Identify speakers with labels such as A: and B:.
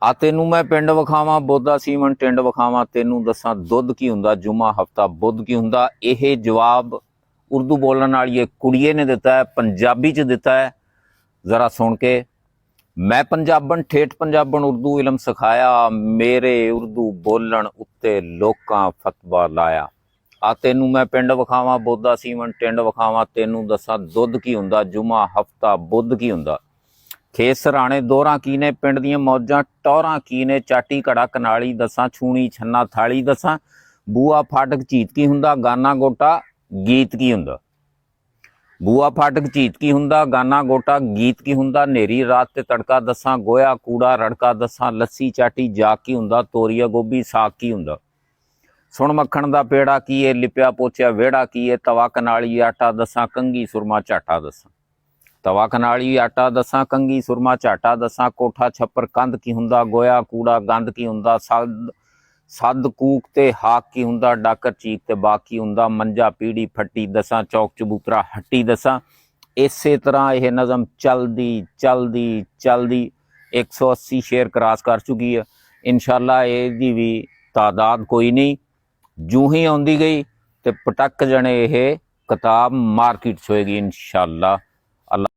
A: ਆ ਤੈਨੂੰ ਮੈਂ ਪਿੰਡ ਵਿਖਾਵਾਂ ਬੋਦਾ ਸੀਮਨ ਟਿੰਡ ਵਿਖਾਵਾਂ, ਤੈਨੂੰ ਦੱਸਾਂ ਦੁੱਧ ਕੀ ਹੁੰਦਾ, ਜੁਮਾ ਹਫਤਾ ਬੁੱਧ ਕੀ ਹੁੰਦਾ। ਇਹ ਜਵਾਬ ਉਰਦੂ ਬੋਲਣ ਵਾਲੀ ਕੁੜੀਏ ਨੇ ਦਿੱਤਾ ਹੈ, ਪੰਜਾਬੀ ਚ ਦਿੱਤਾ ਹੈ। ਜ਼ਰਾ ਸੁਣ ਕੇ। मैं पंजाबन ठेठ पंजाबन उर्दू इलम सिखाया, मेरे उर्दू बोलन उत्ते लोकां फतवा लाया। आ तेनू मैं पिंड विखावां बोदा सीमन टिंड विखावां, तेनू दसां दुध की हुंदा, जुमा हफ्ता बुध की हुंदा। खेस सराणे दोहरां की ने, पिंड दीआं मौजां टौरां की ने, चाटी घड़ा कनाली दसां, छूणी छन्ना थाली दसां, बूआ फाटक चीत की हुंदा, गाना गोटा गीत की हुंदा। बूआ फाटक चीत की हुंदा, गाना गोटा गीत की हुंदा। नेरी रात ते तड़का दसां, गोया कूड़ा रड़का दसां, लस्सी चाटी जाग की हुंदा, तोरिया गोभी साग की हुंदा। सुण मक्खण दा पेड़ा की है, लिपिया पोचिया वेड़ा की है, तवा कनाली आटा दसां, कंगी सुरमा झाटा दसां। तवा कनाली आटा दसां, कंगी सुरमा झाटा दसां, कोठा छप्पर कंध की हुंदा, गोया कूड़ा गंद की हुंदा, सद कूक ते हाक की हुंदा, डाकर चीक ते बाग की हुंदा, मंजा पीड़ी फट्टी दसां, चौक चबूतरा हट्टी दसां। इसे तरह यह नज़म चलदी चलदी चलदी 180 शेर क्रॉस कर चुकी है। इंशाअल्लाह इसकी भी तादाद कोई नहीं, जूं ही आउंदी गई तो पटक जने यह किताब मार्केट 'ਚ होएगी इंशाअल्लाह।